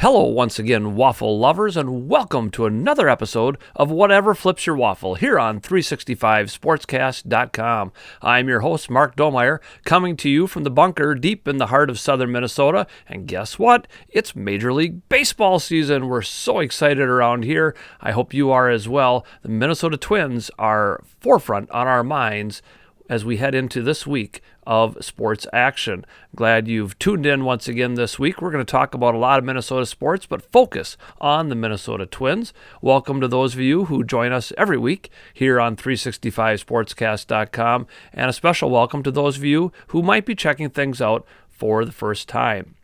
Hello once again, Waffle lovers, and welcome to another episode of Whatever Flips Your Waffle here on 365sportscast.com. I'm your host, Mark Neueuer, coming to you from the bunker deep in the heart of southern Minnesota, and guess what? It's Major League Baseball season. We're so excited around here. I hope you are as well. The Minnesota Twins are forefront on our minds as we head into this week of sports action. Glad you've tuned in once again this week. We're going to talk about a lot of Minnesota sports, but focus on the Minnesota Twins. Welcome to those of you who join us every week here on 365sportscast.com, and a special welcome to those of you who might be checking things out for the first time.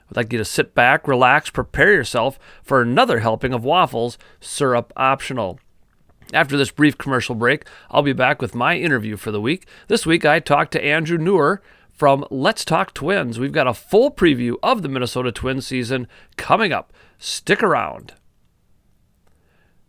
I'd like you to sit back, relax, prepare yourself for another helping of waffles, syrup optional. After this brief commercial break, I'll be back with my interview for the week. This week, I talked to Andrew Neueuer from Let's Talk Twins. We've got a full preview of the Minnesota Twins season coming up. Stick around.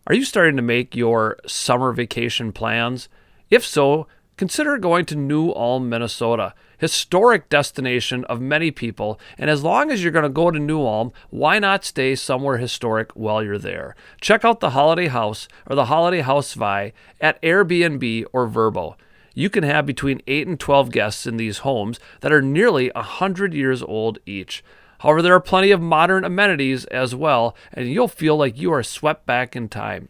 Are you starting to make your summer vacation plans? If so, consider going to New Ulm, Minnesota. Historic destination of many people, and as long as you're going to go to New Ulm, why not stay somewhere historic while you're there? Check out the Holiday House or the Holiday House Vi at Airbnb or Vrbo. You can have between 8 and 12 guests in these homes that are nearly 100 years old each. However, there are plenty of modern amenities as well, and you'll feel like you are swept back in time.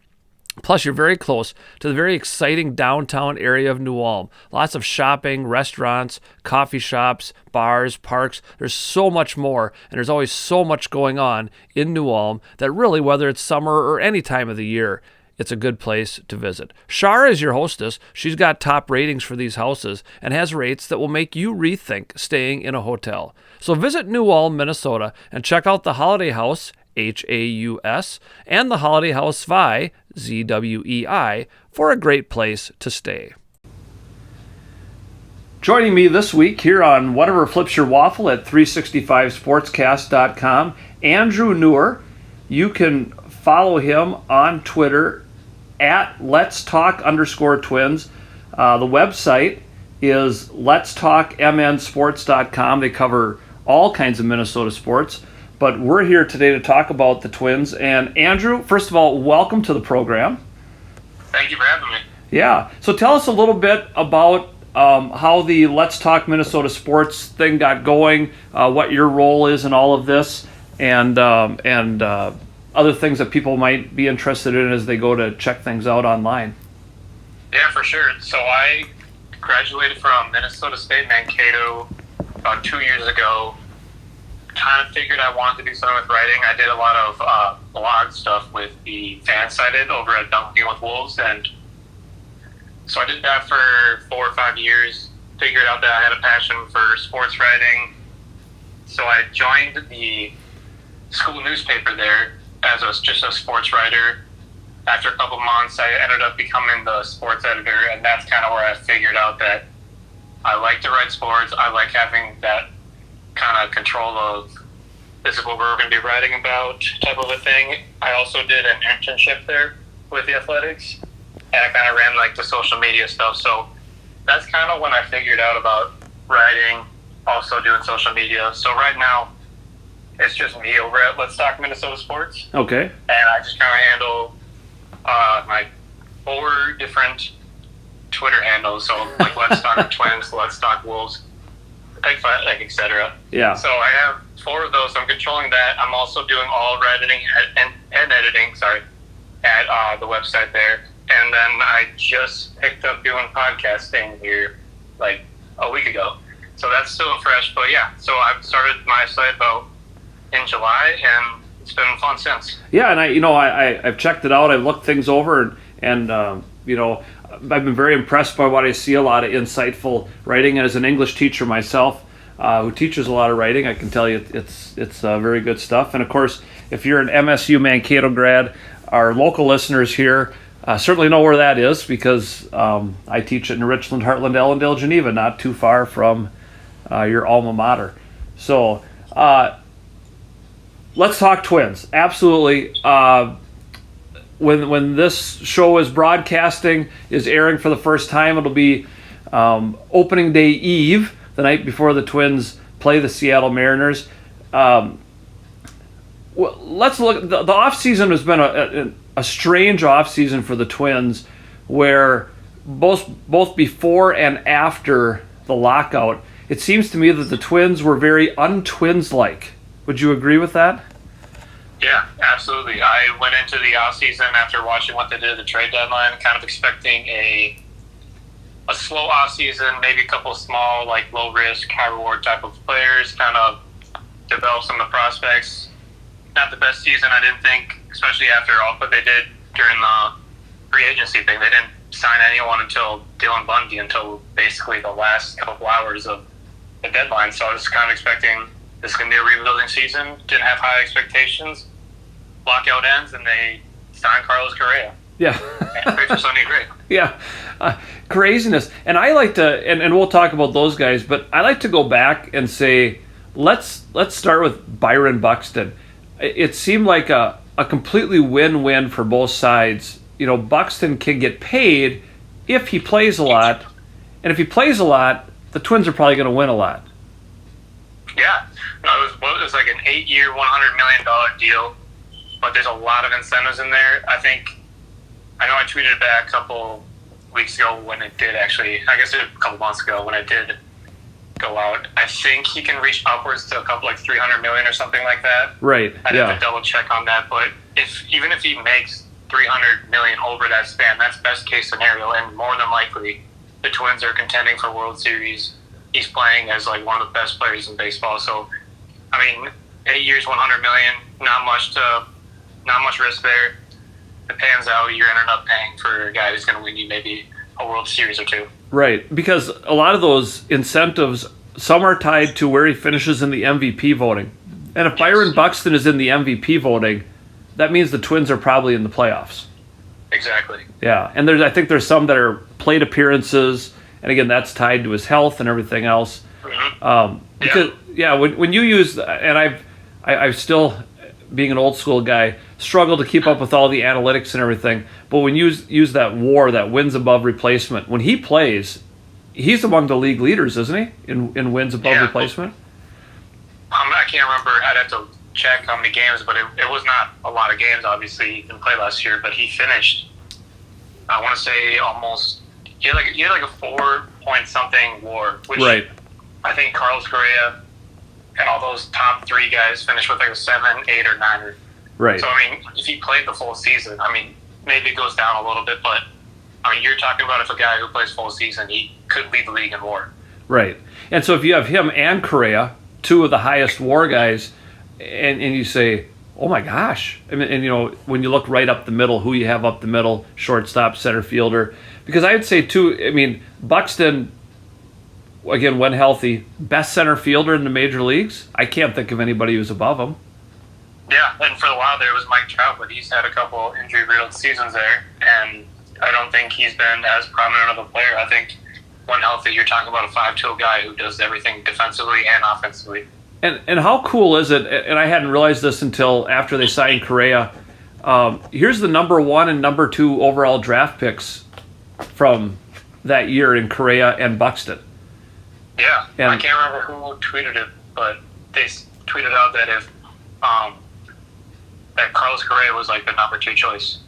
Plus, you're very close to the very exciting downtown area of New Ulm. Lots of shopping, restaurants, coffee shops, bars, parks. There's so much more, and there's always so much going on in New Ulm that really, whether it's summer or any time of the year, it's a good place to visit. Shar is your hostess. She's got top ratings for these houses and has rates that will make you rethink staying in a hotel. So visit New Ulm, Minnesota, and check out the Holiday House, Haus, and the Holiday House Vi, Zwei, for a great place to stay. Joining me this week here on Whatever Flips Your Waffle at 365sportscast.com, Andrew Neueuer. You can follow him on Twitter at Let's Talk_Twins. The website is letstalkmnsports.com. They cover all kinds of Minnesota sports. But we're here today to talk about the Twins. And Andrew, first of all, welcome to the program. Thank you for having me. Yeah. So tell us a little bit about how the Let's Talk Minnesota Sports thing got going, what your role is in all of this, and other things that people might be interested in as they go to check things out online. Yeah, for sure. So I graduated from Minnesota State Mankato about 2 years ago. Kind of figured I wanted to do something with writing. I did a lot of blog stuff with the Fansided over at Dunking with Wolves, and so I did that for 4 or 5 years. Figured out that I had a passion for sports writing, so I joined the school newspaper there as just a sports writer. After a couple months, I ended up becoming the sports editor, and that's kind of where I figured out that I like to write sports. I like having that kind of control of this is what we're going to be writing about type of a thing. I also did an internship there with the Athletics, and I kind of ran like the social media stuff. So that's kind of when I figured out about writing, also doing social media. So right now it's just me over at Let's Talk Minnesota Sports. Okay. And I just kind of handle my 4 different Twitter handles. So like Let's Talk Twins, Let's Talk Wolves, like etc. Yeah. So I have 4 of those. I'm controlling that. I'm also doing all writing and editing. At the website there. And then I just picked up doing podcasting here like a week ago. So that's still fresh. But yeah. So I've started my site about in July, and it's been fun since. Yeah, and I've checked it out. I've looked things over, and I've been very impressed by what I see. A lot of insightful writing, and as an English teacher myself, who teaches a lot of writing, I can tell you it's very good stuff. And of course, if you're an MSU Mankato grad, our local listeners here certainly know where that is, because I teach it in Richland, Heartland, Ellendale, Geneva, not too far from your alma mater. So let's talk Twins. Absolutely. When this show is broadcasting, is airing for the first time, it'll be opening day eve, the night before the Twins play the Seattle Mariners. Well, let's look. The offseason has been a strange offseason for the Twins, where both before and after the lockout, it seems to me that the Twins were very un-Twins-like. Would you agree with that? Yeah, absolutely. I went into the offseason after watching what they did at the trade deadline, kind of expecting a slow offseason, maybe a couple of small, like low-risk, high-reward type of players, kind of develop some of the prospects. Not the best season, I didn't think, especially after all what they did during the free agency thing. They didn't sign anyone until Dylan Bundy, until basically the last couple hours of the deadline. So I was kind of expecting this is going to be a rebuilding season. Didn't have high expectations. Lockout ends, and they signed Carlos Correa. Yeah. And Victor Sonny Gray. Yeah. Craziness. And I like to, and we'll talk about those guys, but I like to go back and say, let's start with Byron Buxton. It seemed like a completely win-win for both sides. You know, Buxton can get paid if he plays a lot, and if he plays a lot, the Twins are probably going to win a lot. Yeah. No, it was like an 8-year, $100 million deal, but there's a lot of incentives in there. I know I tweeted it back a couple weeks ago when it did actually, I guess a couple months ago when it did go out. I think he can reach upwards to a couple, like $300 million or something like that. Right. I'd have to double check on that, but even if he makes $300 million over that span, that's best case scenario, and more than likely the Twins are contending for World Series. He's playing as like one of the best players in baseball. So, I mean, 8 years, $100 million, not much risk there. If it pans out, you're ending up paying for a guy who's going to win you maybe a World Series or two. Right, because a lot of those incentives, some are tied to where he finishes in the MVP voting. And if Byron Buxton is in the MVP voting, that means the Twins are probably in the playoffs. Exactly. Yeah, and I think there's some that are plate appearances, and again, that's tied to his health and everything else. Mm-hmm. Because when you use, and I've still, being an old school guy, struggle to keep up with all the analytics and everything. But when you use that WAR, that wins above replacement, when he plays, he's among the league leaders, isn't he? In wins above replacement. I can't remember. I'd have to check how many games, but it was not a lot of games. Obviously, he didn't play last year, but he finished. I want to say almost. He had like a 4-point-something WAR, which right. I think Carlos Correa and all those top 3 guys finished with like a 7, 8, or 9. Right. So, I mean, if he played the full season, I mean, maybe it goes down a little bit, but, I mean, you're talking about if a guy who plays full season, he could lead the league in WAR. Right. And so if you have him and Correa, 2 of the highest WAR guys, and you say, oh my gosh. I mean, and, you know, when you look right up the middle, who you have up the middle, shortstop, center fielder. Because I would say, too, I mean, Buxton, again, when healthy, best center fielder in the major leagues. I can't think of anybody who's above him. Yeah, and for a while there was Mike Trout, but he's had a couple injury-riddled seasons there, and I don't think he's been as prominent of a player. I think when healthy, you're talking about a 5-tool guy who does everything defensively and offensively. And how cool is it, and I hadn't realized this until after they signed Correa, here's the number 1 and number 2 overall draft picks from that year in Correa and Buxton. Yeah, and I can't remember who tweeted it, but they tweeted out that if that Carlos Correa was like the number 2 choice.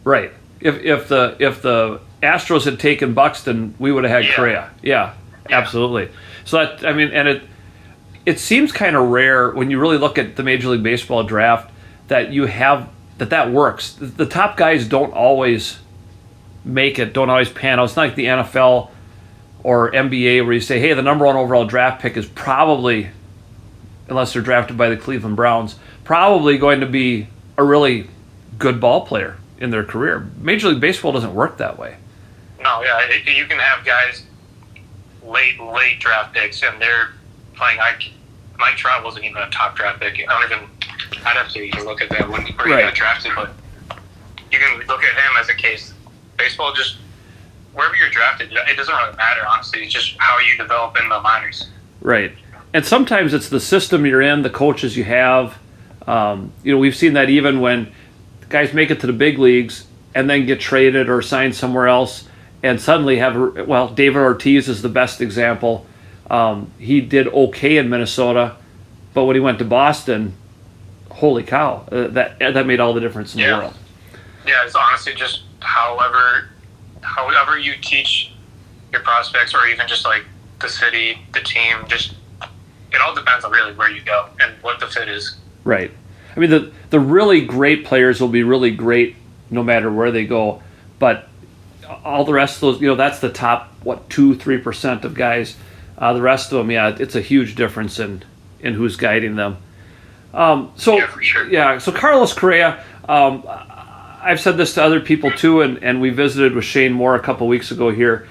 Right. If the Astros had taken Buxton, we would have had Correa. Yeah, absolutely. So that, I mean, and it seems kind of rare when you really look at the Major League Baseball draft that you have that works. The top guys don't always make it, don't always pan out. It's not like the NFL or NBA where you say, hey, the number 1 overall draft pick is probably, unless they're drafted by the Cleveland Browns, probably going to be a really good ball player in their career. Major League Baseball doesn't work that way. No, yeah, you can have guys late draft picks, and they're playing. Mike Trout wasn't even a top draft pick. I'd have to even look at that when he got drafted, but you can look at him as a case. Baseball, just wherever you're drafted, it doesn't really matter, honestly. It's just how you develop in the minors. Right. And sometimes it's the system you're in, the coaches you have. We've seen that even when guys make it to the big leagues and then get traded or signed somewhere else and suddenly David Ortiz is the best example. He did okay in Minnesota, but when he went to Boston, holy cow, that made all the difference in the world. Yeah, it's honestly just however you teach your prospects, or even just like the city, the team, just it all depends on really where you go and what the fit is. Right. I mean, the really great players will be really great no matter where they go, but all the rest of those, that's the top 2-3% of guys. The rest of them, it's a huge difference in who's guiding them. Yeah, for sure. Yeah, so Carlos Correa, I've said this to other people too, and we visited with Shane Moore a couple weeks ago here.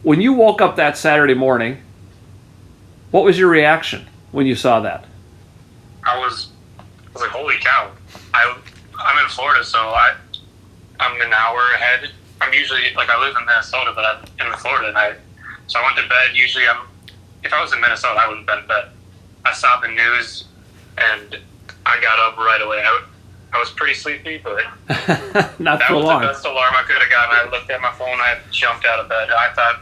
When you woke up that Saturday morning, what was your reaction when you saw that? I was like, holy cow. I'm in Florida, so I'm an hour ahead. I'm usually, I live in Minnesota, but I'm in Florida, so I went to bed. Usually if I was in Minnesota, I would have been in bed. I saw the news, and I got up right away. I was pretty sleepy, but not that for was long. The best alarm I could have gotten. I looked at my phone. I jumped out of bed. I thought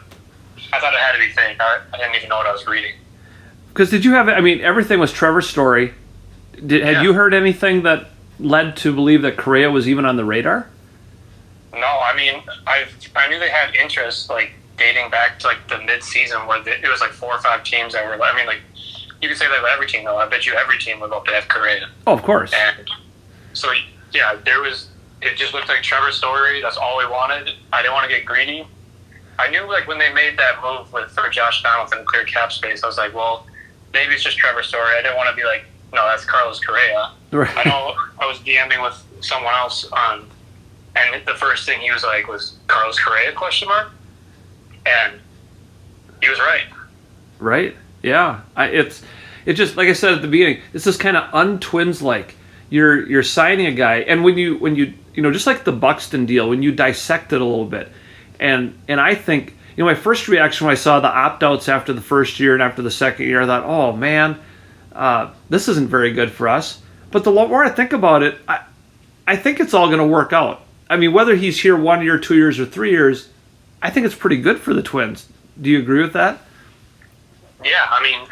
it had to be fake. I didn't even know what I was reading. Because did you have? I mean, everything was Trevor's story. Had you heard anything that led to believe that Correa was even on the radar? No, I mean, I knew they had interest, dating back to the mid-season, where it was 4 or 5 teams that were. I mean, you could say that about every team, though. I bet you every team would love to have Correa. Oh, of course. And so there was. It just looked like Trevor's story. That's all we wanted. I didn't want to get greedy. I knew when they made that move for Josh Donaldson and clear cap space, I was like, well, maybe it's just Trevor's story. I didn't want to be like, no, that's Carlos Correa. Right. I know I was DMing with someone else and the first thing he was like was Carlos Correa ? And he was right. Right. Yeah. It's just like I said at the beginning. This is kind of un-Twins like. You're signing a guy, and when you just like the Buxton deal, when you dissect it a little bit, and I think my first reaction when I saw the opt-outs after the first year and after the second year, I thought, oh man, this isn't very good for us. But the more I think about it, I think it's all going to work out. I mean, whether he's here 1 year, 2 years, or 3 years, I think it's pretty good for the Twins. Do you agree with that? Yeah, I mean,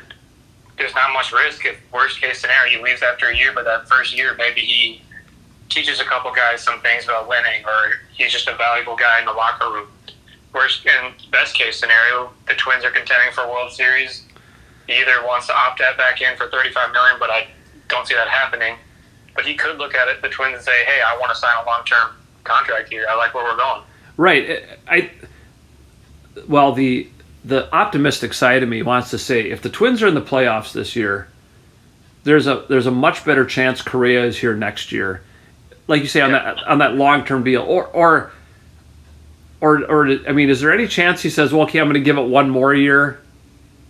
there's not much risk. If worst case scenario, he leaves after a year, but that first year, maybe he teaches a couple guys some things about winning, or he's just a valuable guy in the locker room. Worst and best case scenario, the Twins are contending for a World Series. He either wants to opt that back in for $35 million, but I don't see that happening. But he could look at it, the Twins, and say, "Hey, I want to sign a long-term contract here. I like where we're going." Right. Well, the optimistic side of me wants to say if the Twins are in the playoffs this year, there's a much better chance Correa is here next year, like you say on that long-term deal. Or I mean, is there any chance he says, "Well, okay, I'm going to give it 1 more year,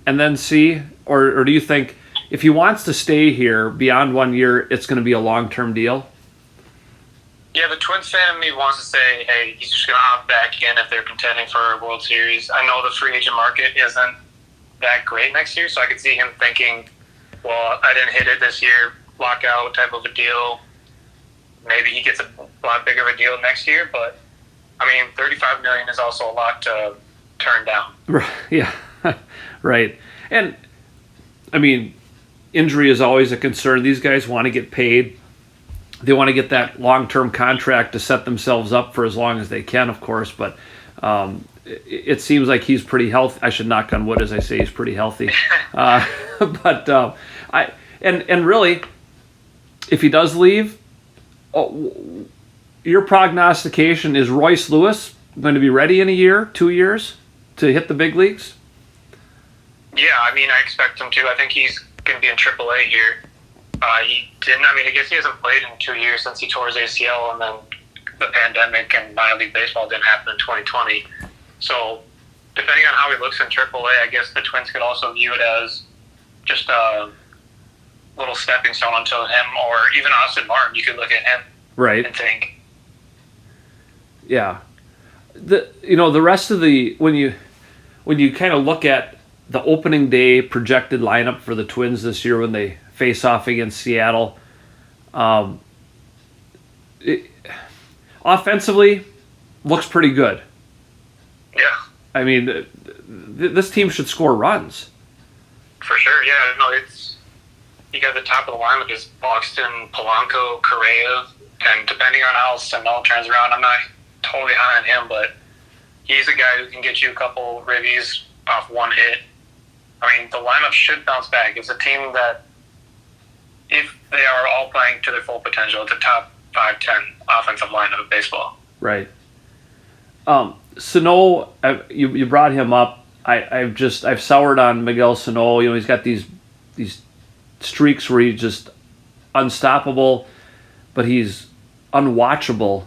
and then see"? Or do you think if he wants to stay here beyond 1 year, it's going to be a long-term deal? Yeah, the Twins fan in me wants to say, hey, he's just going to opt back in if they're contending for a World Series. I know the free agent market isn't that great next year, so I could see him thinking, well, I didn't hit it this year, lockout type of a deal. Maybe he gets a lot bigger of a deal next year, but, I mean, $35 million is also a lot to turn down. Right. Yeah, right. And, I mean, injury is always a concern. These guys want to get paid. They want to get that long-term contract to set themselves up for as long as they can, of course. But it seems like he's pretty healthy. I should knock on wood as I say he's pretty healthy. But really, if he does leave, your prognostication is Royce Lewis going to be ready in a year, 2 years to hit the big leagues? Yeah, I mean, I expect him to. I think he's going to be in AAA here. He didn't. I mean, I guess he hasn't played in 2 years since he tore his ACL, and then the pandemic and minor league baseball didn't happen in 2020. So, depending on how he looks in AAA, I guess the Twins could also view it as just a little stepping stone until him, or even Austin Martin. You could look at him, right, and think, yeah, the rest of the when you kind of look at the opening day projected lineup for the Twins this year when they face off against Seattle. Offensively, looks pretty good. Yeah. I mean, this team should score runs. For sure, yeah. No, it's you got the top of the lineup is Buxton, Polanco, Correa, and depending on how Sano turns around, I'm not totally high on him, but he's a guy who can get you a couple ribbies off one hit. I mean, the lineup should bounce back. It's a team that, if they are all playing to their full potential, it's a top 5-10 offensive lineup of baseball. Right. Sano, you brought him up. I've soured on Miguel Sano. You know, he's got these streaks where he's just unstoppable, but he's unwatchable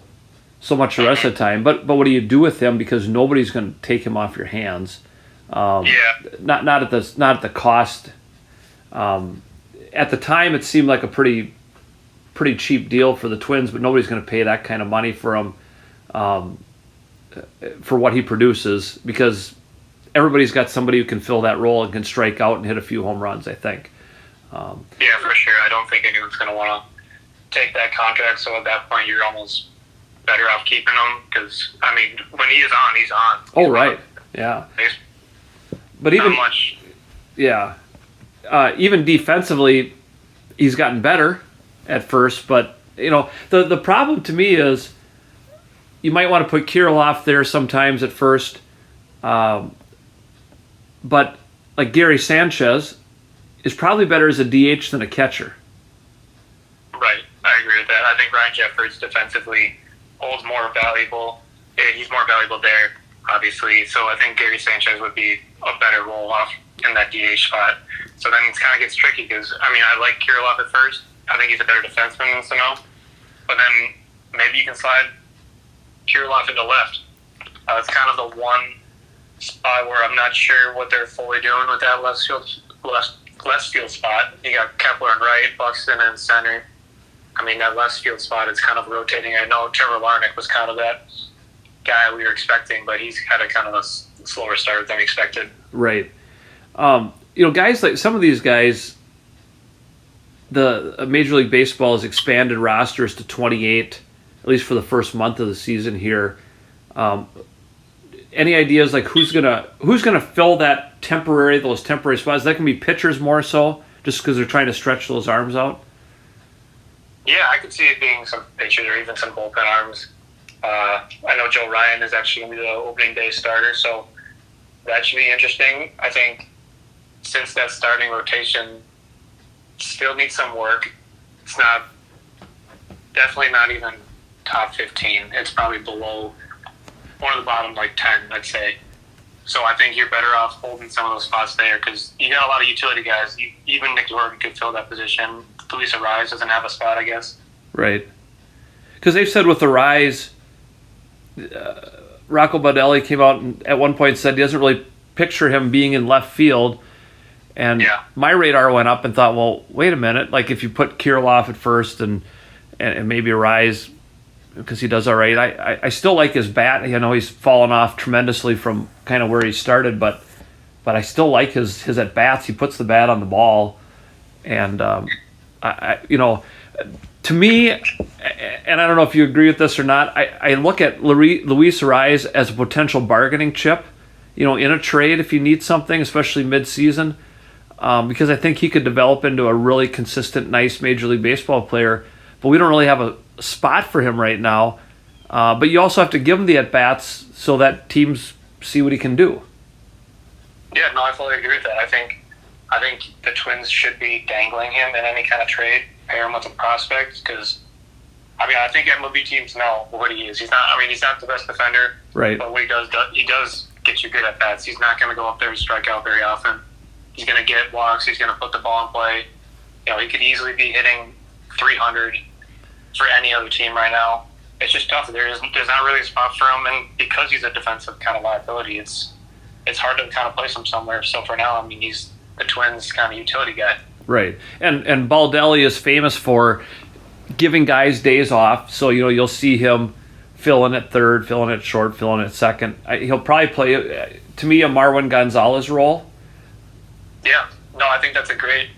so much the rest of the time. But what do you do with him? Because nobody's going to take him off your hands. Not at the cost. At the time, it seemed like a pretty cheap deal for the Twins, but nobody's going to pay that kind of money for him for what he produces, because everybody's got somebody who can fill that role and can strike out and hit a few home runs, I think. Yeah, for sure. I don't think anyone's going to want to take that contract, so at that point you're almost better off keeping him, because, I mean, when he is on, he's on. Oh, right. Yeah. But even much. Yeah. Even defensively, he's gotten better at first, but, you know, the problem to me is you might want to put Kirilloff there sometimes at first, but like Gary Sanchez is probably better as a DH than a catcher. Right, I agree with that. I think Ryan Jeffers defensively holds more valuable. He's more valuable there, obviously. So I think Gary Sanchez would be a better roll-off in that DH spot. So then it kind of gets tricky because, I mean, I like Kirilloff at first. I think he's a better defenseman than Sano. But then maybe you can slide Kirilloff into left. It's kind of the one spot where I'm not sure what they're fully doing with that left field spot. You got Kepler and right, Buxton and center. I mean, that left field spot is kind of rotating. I know Trevor Larnach was kind of that guy we were expecting, but he's had a kind of a slower start than expected. Right. You know, guys like some of these guys, the Major League Baseball has expanded rosters to 28, at least for the first month of the season here. Any ideas like who's gonna fill those temporary spots? That can be pitchers more so, just because they're trying to stretch those arms out. Yeah, I could see it being some pitchers or even some bullpen arms. I know Joe Ryan is actually going to be the opening day starter, so that should be interesting. I think since that starting rotation still needs some work, it's definitely not even top 15. It's probably below one of the bottom, 10, I'd say. So I think you're better off holding some of those spots there because you got a lot of utility guys. Even Nick Jordan could fill that position. Luis Arraez doesn't have a spot, I guess. Right. Because they've said with Arraez, Rocco Baldelli came out and at one point said he doesn't really picture him being in left field. And my radar went up and thought, well, wait a minute. Like if you put Kirilloff at first and maybe Arraez, because he does all right. I still like his bat. You know, he's fallen off tremendously from kind of where he started, but I still like his at bats. He puts the bat on the ball, and to me, and I don't know if you agree with this or not. I look at Luis Arraez as a potential bargaining chip, in a trade if you need something, especially mid-season, because I think he could develop into a really consistent, nice Major League Baseball player. But we don't really have a spot for him right now. But you also have to give him the at-bats so that teams see what he can do. Yeah, no, I fully agree with that. I think the Twins should be dangling him in any kind of trade, pair him with a prospect, because, I think MLB teams know what he is. He's not the best defender, right? But what he does get you good at-bats. He's not going to go up there and strike out very often. He's going to get walks. He's going to put the ball in play. He could easily be hitting 300 for any other team right now. It's just tough. There's not really a spot for him, and because he's a defensive kind of liability, it's hard to kind of place him somewhere. So for now, he's the Twins' kind of utility guy. Right, and Baldelli is famous for giving guys days off. So you'll see him filling at third, filling at short, filling at second. He'll probably play, to me, a Marwin Gonzalez role. Yeah, no, I think that's a great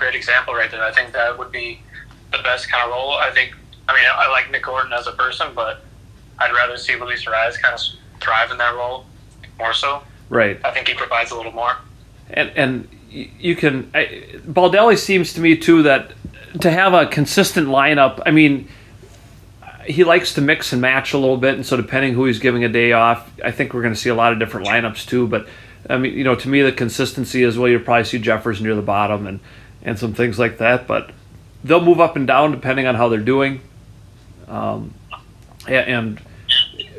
example right there. I think that would be the best kind of role. I like Nick Gordon as a person, but I'd rather see Luis Arraez kind of thrive in that role more so. Right. I think he provides a little more. And you can. Baldelli seems to me too that to have a consistent lineup. I mean, he likes to mix and match a little bit, and so depending who he's giving a day off, I think we're going to see a lot of different lineups too. But I mean, to me, the consistency is, well, you'll probably see Jeffers near the bottom and some things like that. But they'll move up and down depending on how they're doing.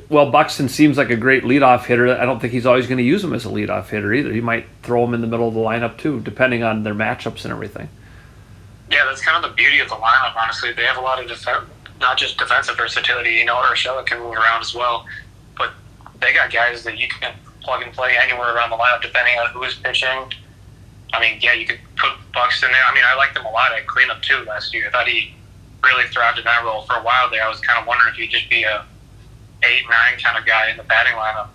Well, Buxton seems like a great leadoff hitter. I don't think he's always going to use him as a leadoff hitter either. He might throw him in the middle of the lineup too, depending on their matchups and everything. Yeah, that's kind of the beauty of the lineup, honestly. They have a lot of not just defensive versatility. Urshela can move around as well, but they got guys that you can plug and play anywhere around the lineup depending on who is pitching. I mean, yeah, you could put Buxton there. I mean, I liked him a lot at cleanup too last year. I thought he really thrived in that role for a while there. I was kind of wondering if he'd just be a 8-9 kind of guy in the batting lineup,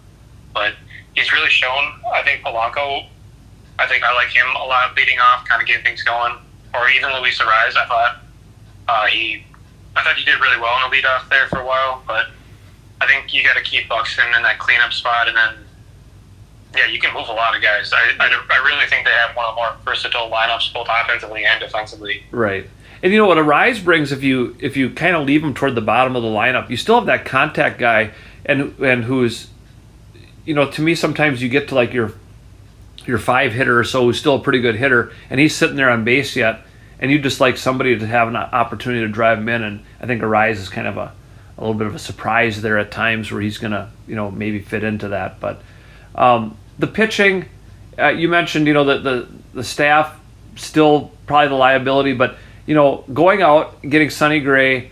but he's really shown. I think Polanco, I like him a lot leading off, kind of getting things going. Or even Luis Ariz, I thought he did really well in the leadoff there for a while. But I think you got to keep Buxton in that cleanup spot, and then you can move a lot of guys. I really think they have one of the more versatile lineups, both offensively and defensively. Right. And what Ariz brings, if you kind of leave him toward the bottom of the lineup, you still have that contact guy, and who's, to me sometimes you get to like your 5 hitter or so who's still a pretty good hitter, and he's sitting there on base yet, and you just like somebody to have an opportunity to drive him in, and I think Ariz is kind of a little bit of a surprise there at times where he's gonna maybe fit into that. But the pitching, you mentioned the staff still probably the liability, but going out and getting Sonny Gray,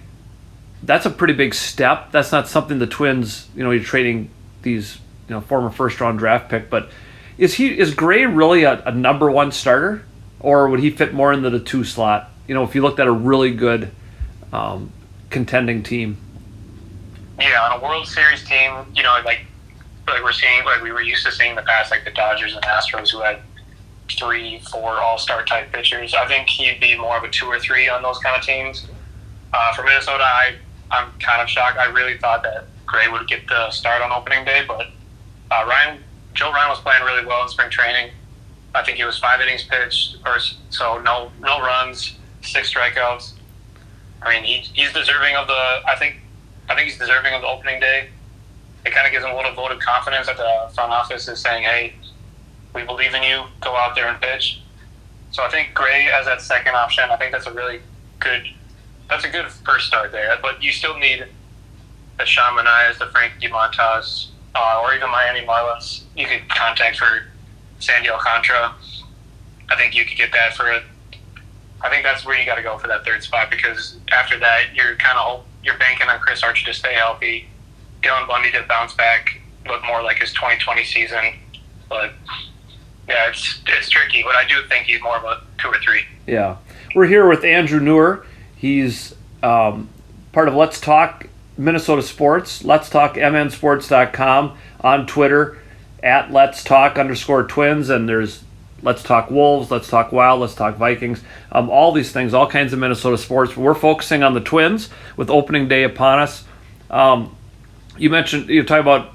that's a pretty big step. That's not something the Twins, you're trading these, former first-round draft pick. But is Gray really a number one starter, or would he fit more into the 2 slot? If you looked at a really good contending team. Yeah, on a World Series team, like we're seeing, like we were used to seeing in the past, like the Dodgers and Astros, who had 3, 4 all-star type pitchers. I think he'd be more of a 2 or 3 on those kind of teams. For Minnesota, I'm kind of shocked. I really thought that Gray would get the start on opening day, but Joe Ryan was playing really well in spring training. I think he was 5 innings pitched, so no runs, 6 strikeouts. I mean, he's deserving of the. I think he's deserving of the opening day. It kind of gives him a little vote of confidence that the front office is saying, "Hey, we believe in you. Go out there and pitch." So I think Gray as that second option, I think that's a really good. That's a good first start there. But you still need the Sean Manaeas, the Frankie Montas, or even Miami Marlins. You could contact for Sandy Alcantara. I think you could get that I think that's where you got to go for that third spot, because after that you're banking on Chris Archer to stay healthy. Dylan Bundy to bounce back, look more like his 2020 season, but. Yeah, it's tricky, but I do think he's more of a 2 or 3. Yeah. We're here with Andrew Neueuer. He's part of Let's Talk Minnesota Sports, Let's Talk MNSports.com, on Twitter, at Let's Talk _Twins, and there's Let's Talk Wolves, Let's Talk Wild, Let's Talk Vikings, all these things, all kinds of Minnesota sports. We're focusing on the Twins with opening day upon us. You talk about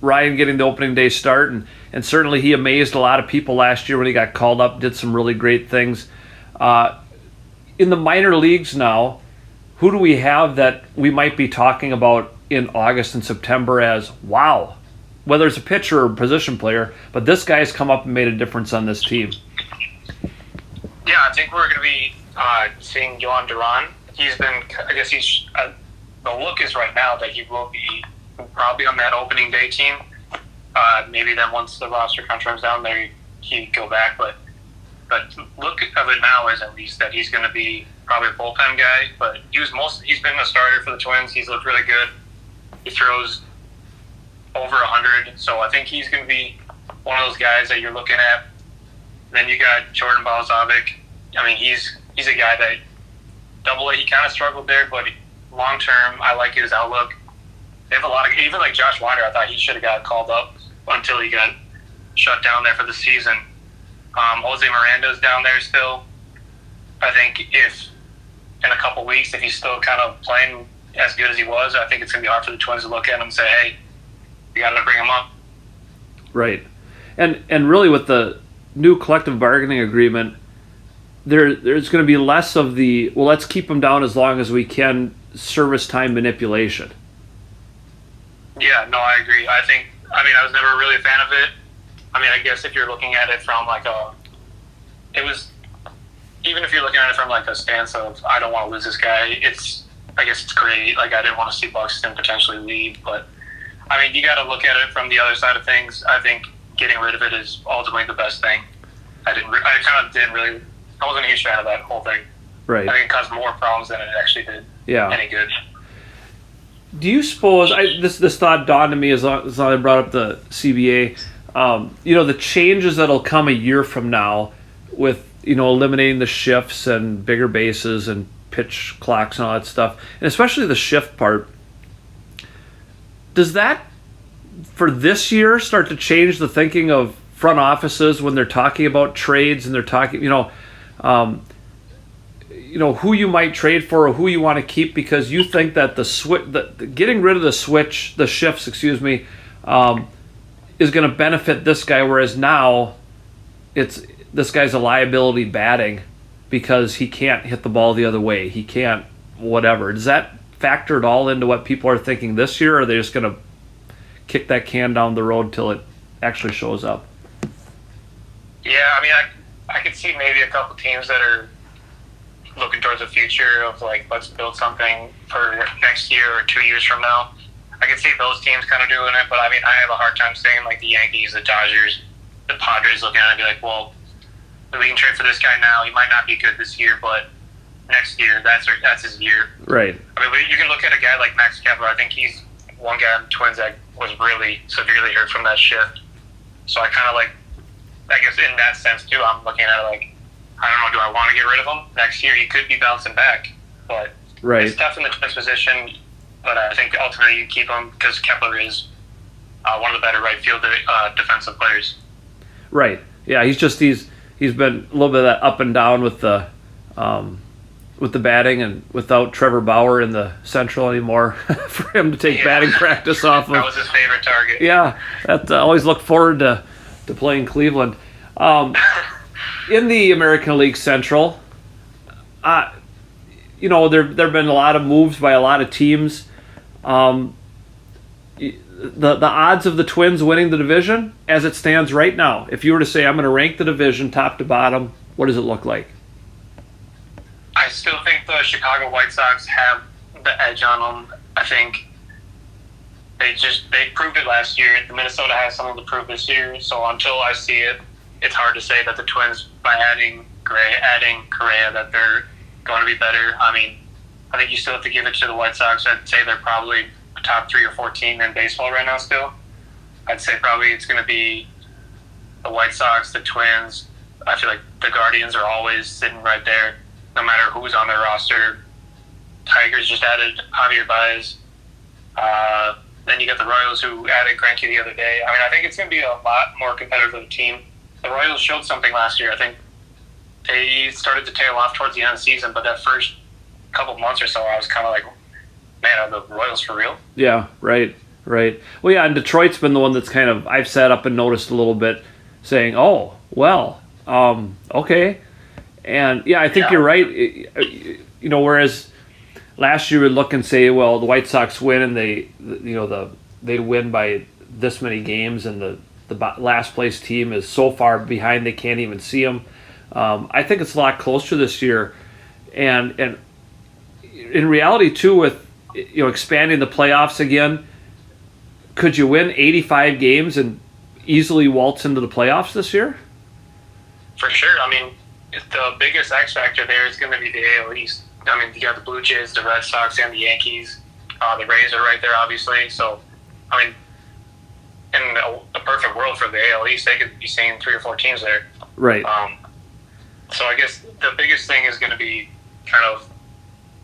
Ryan getting the opening day start, and certainly he amazed a lot of people last year when he got called up, did some really great things. In the minor leagues now, who do we have that we might be talking about in August and September as, wow, whether it's a pitcher or a position player, but this guy's come up and made a difference on this team? Yeah, I think we're going to be seeing Yohan Duran. The look is right now that he will be probably on that opening day team. Maybe then once the roster kind of comes down there, he'd go back. But look of it now is at least that he's going to be probably a bullpen guy. But he's been a starter for the Twins. He's looked really good. He throws over 100, so I think he's going to be one of those guys that you're looking at. Then you got Jordan Balzovic. I mean, he's a guy that Double-A, he kind of struggled there, but long term, I like his outlook. They have a lot of, even like Josh Winder, I thought he should have got called up until he got shut down there for the season. Jose Miranda's down there still. I think if in a couple weeks, if he's still kind of playing as good as he was, I think it's going to be hard for the Twins to look at him and say, hey, you got to bring him up. Right. And really with the new collective bargaining agreement, there's going to be less of the, well, let's keep them down as long as we can, service time manipulation. Yeah, no, I agree. I was never really a fan of it. I mean, I guess if you're looking at it from even if you're looking at it from like a stance of, I don't want to lose this guy, I guess it's great. Like, I didn't want to see Buxton potentially leave, but I mean, you got to look at it from the other side of things. I think getting rid of it is ultimately the best thing. I wasn't a huge fan of that whole thing. Right. I think it caused more problems than it actually did any good. Do you suppose, this thought dawned to me as long as I brought up the CBA, the changes that'll come a year from now with, eliminating the shifts and bigger bases and pitch clocks and all that stuff, and especially the shift part, does that, for this year, start to change the thinking of front offices when they're talking about trades and they're talking, who you might trade for or who you want to keep, because you think that getting rid of the shifts, is going to benefit this guy, whereas now this guy's a liability batting because he can't hit the ball the other way. He can't whatever. Does that factor at all into what people are thinking this year, or are they just going to kick that can down the road till it actually shows up? Yeah, I mean, I could see maybe a couple teams that are looking towards the future of, like, let's build something for next year or 2 years from now. I can see those teams kind of doing it, but I mean, I have a hard time saying, like, the Yankees, the Dodgers, the Padres looking at it and be like, well, we can trade for this guy now. He might not be good this year, but next year, that's his year. Right. I mean, you can look at a guy like Max Kepler. I think he's one guy on the Twins that was really severely hurt from that shift. So I kind of I guess in that sense too, I'm looking at it like, I don't know, do I want to get rid of him? Next year he could be bouncing back, but it's tough in the Twins position. But I think ultimately you keep him because Kepler is one of the better right field defensive players. Right. Yeah, he's been a little bit of that up and down with the batting, and without Trevor Bauer in the Central anymore for him to take batting practice off of. That was his favorite target. Yeah, that always look forward to playing Cleveland. In the American League Central, there have been a lot of moves by a lot of teams. The odds of the Twins winning the division, as it stands right now, if you were to say, I'm going to rank the division top to bottom, what does it look like? I still think the Chicago White Sox have the edge on them. I think they proved it last year. The Minnesota has something to prove this year. So until I see it, it's hard to say that the Twins, by adding Correa, that they're going to be better. I mean, I think you still have to give it to the White Sox. I'd say they're probably a top 3 or 4 team in baseball right now still. I'd say probably it's going to be the White Sox, the Twins. I feel like the Guardians are always sitting right there, no matter who's on their roster. Tigers just added Javier Baez. Then you got the Royals, who added Greinke the other day. I mean, I think it's going to be a lot more competitive of a team. The Royals showed something last year. I think they started to tail off towards the end of the season, but that first couple months or so, I was kind of like, man, are the Royals for real? Yeah, right. Well, yeah, and Detroit's been the one that's kind of, I've sat up and noticed a little bit, saying, oh, well, okay. And, yeah, I think you're right. Whereas last year we'd look and say, well, the White Sox win, and they win by this many games, and the last place team is so far behind they can't even see them. I think it's a lot closer this year, and in reality too, with expanding the playoffs again, could you win 85 games and easily waltz into the playoffs this year? For sure. I mean, the biggest X factor there is going to be the AL East. I mean, you got the Blue Jays, the Red Sox, and the Yankees. The Rays are right there, obviously. So, I mean, in a perfect world for the AL East, they could be seeing 3 or 4 teams there. Right. So I guess the biggest thing is going to be kind of